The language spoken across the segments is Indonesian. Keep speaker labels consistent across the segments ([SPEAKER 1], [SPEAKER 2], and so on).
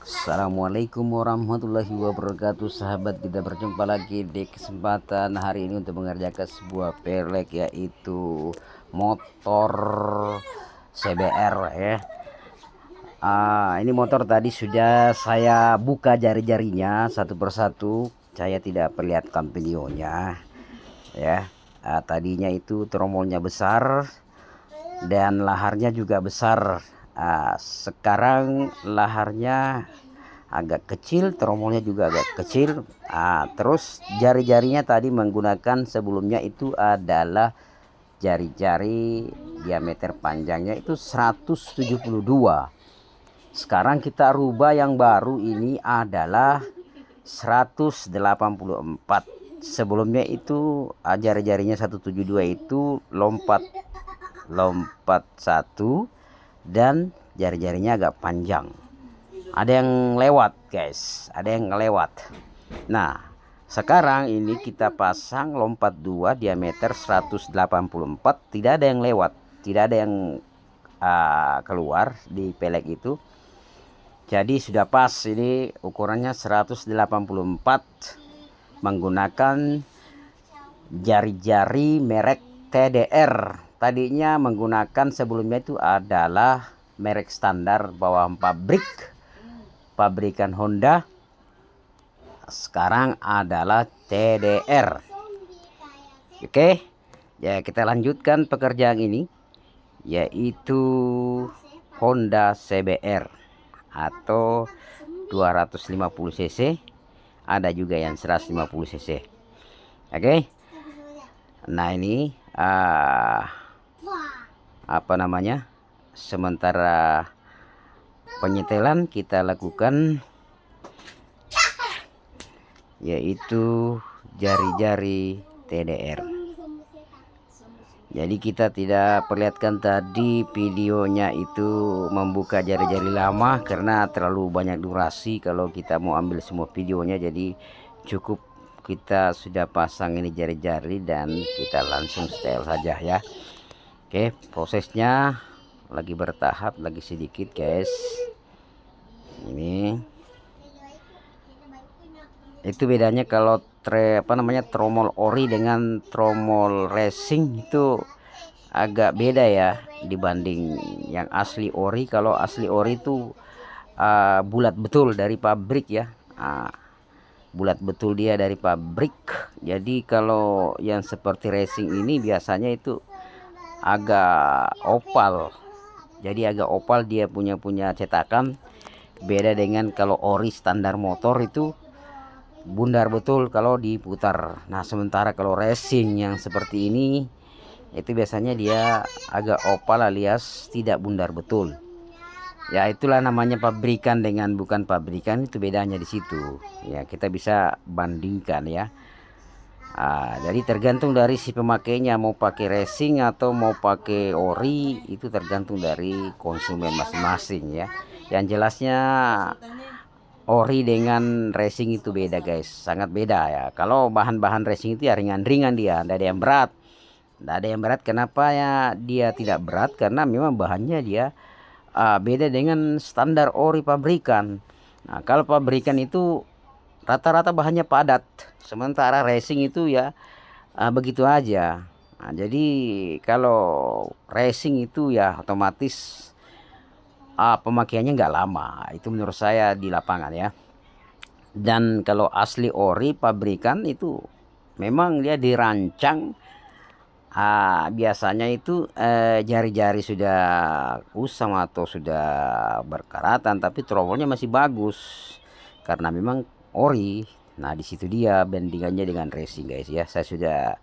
[SPEAKER 1] Assalamualaikum warahmatullahi wabarakatuh. Sahabat, kita berjumpa lagi di kesempatan hari ini untuk mengerjakan sebuah pelek, yaitu motor CBR ya. Ini motor tadi sudah saya buka jari-jarinya satu persatu. Saya tidak perlihatkan videonya ya. Tadinya itu tromolnya besar dan laharnya juga besar. Sekarang laharnya agak kecil, tromolnya juga agak kecil. Terus jari-jarinya tadi menggunakan, sebelumnya itu adalah jari-jari diameter panjangnya itu 172. Sekarang kita rubah, yang baru ini adalah 184. Sebelumnya itu jari-jarinya 172 itu lompat satu, dan jari-jarinya agak panjang. Ada yang lewat guys, ada yang lewat. Nah, sekarang ini kita pasang lompat 2 diameter 184, tidak ada yang lewat, tidak ada yang keluar di pelek itu. Jadi sudah pas, ini ukurannya 184 menggunakan jari-jari merek TDR. Tadinya menggunakan, sebelumnya itu adalah merek standar bawah pabrikan Honda. Sekarang adalah TDR. Oke, ya kita lanjutkan pekerjaan ini, yaitu Honda CBR atau 250 cc, ada juga yang 150 cc. Oke. Nah, ini apa namanya, sementara penyetelan kita lakukan, yaitu jari-jari TDR. Jadi kita tidak perlihatkan tadi videonya itu membuka jari-jari lama karena terlalu banyak durasi kalau kita mau ambil semua videonya. Jadi cukup kita sudah pasang ini jari-jari dan kita langsung setel saja ya. Oke, prosesnya lagi bertahap, lagi sedikit guys. Ini itu bedanya kalau tromol ori dengan tromol racing itu agak beda ya dibanding yang asli ori. Kalau asli ori itu bulat betul dari pabrik ya, bulat betul dia dari pabrik. Jadi kalau yang seperti racing ini biasanya itu agak oval, jadi agak oval dia punya cetakan. Beda dengan kalau ori standar motor itu bundar betul kalau diputar. Nah, sementara kalau racing yang seperti ini itu biasanya dia agak oval alias tidak bundar betul. Ya, itulah namanya pabrikan dengan bukan pabrikan, itu bedanya di situ. Ya, kita bisa bandingkan ya. Jadi tergantung dari si pemakainya mau pakai racing atau mau pakai ori, itu tergantung dari konsumen masing-masing ya. Yang jelasnya ori dengan racing itu beda guys, sangat beda ya. Kalau bahan-bahan racing itu ya ringan-ringan, dia tidak ada yang berat, tidak ada yang berat. Kenapa ya dia tidak berat? Karena memang bahannya dia beda dengan standar ori pabrikan. Nah, kalau pabrikan itu rata-rata bahannya padat, sementara racing itu ya begitu aja. Nah, jadi kalau racing itu ya otomatis pemakaiannya nggak lama, itu menurut saya di lapangan ya. Dan kalau asli ori pabrikan itu memang dia dirancang, biasanya itu jari-jari sudah kusam atau sudah berkaratan, tapi tromolnya masih bagus karena memang ori. Nah, di situ dia bandingannya dengan racing guys ya. Saya sudah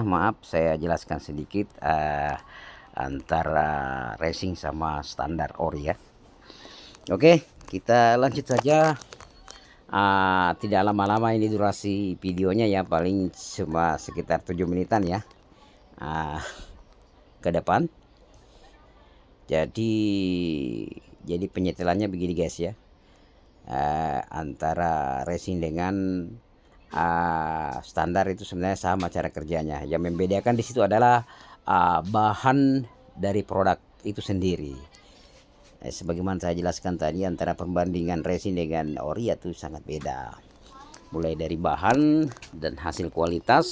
[SPEAKER 1] maaf, saya jelaskan sedikit antara racing sama standar ori ya. Oke, kita lanjut saja. Tidak lama-lama ini durasi videonya ya, paling cuma sekitar 7 menitan ya ke depan. Jadi penyetelannya begini guys ya, antara racing dengan standar itu sebenarnya sama cara kerjanya. Yang membedakan di situ adalah bahan dari produk itu sendiri. sebagaimana saya jelaskan tadi, antara perbandingan resin dengan ori itu sangat beda, mulai dari bahan dan hasil kualitas.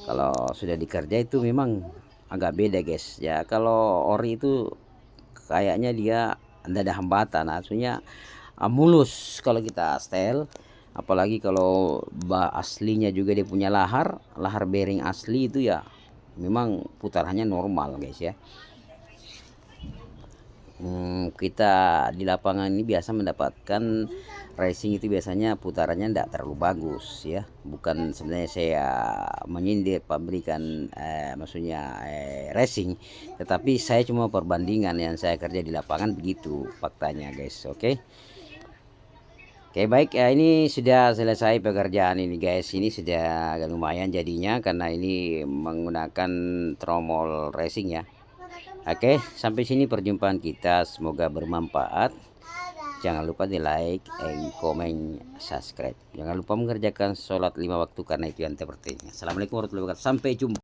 [SPEAKER 1] Kalau sudah dikerja itu memang agak beda guys ya. Kalau ori itu kayaknya dia tidak ada hambatan, maksudnya mulus kalau kita setel. Apalagi kalau aslinya juga dia punya lahar bearing asli itu ya memang putarannya normal guys ya. Kita di lapangan ini biasa mendapatkan racing itu biasanya putarannya tidak terlalu bagus ya. Bukan sebenarnya saya menyindir pabrikan maksudnya racing, tetapi saya cuma perbandingan yang saya kerja di lapangan, begitu faktanya guys. Oke, baik ya, ini sudah selesai pekerjaan ini guys. Ini sudah agak lumayan jadinya karena ini menggunakan tromol racing ya. Oke, sampai sini perjumpaan kita, semoga bermanfaat. Jangan lupa di like, comment, subscribe. Jangan lupa mengerjakan sholat 5 waktu karena itu yang terpenting. Assalamualaikum warahmatullahi wabarakatuh. Sampai jumpa.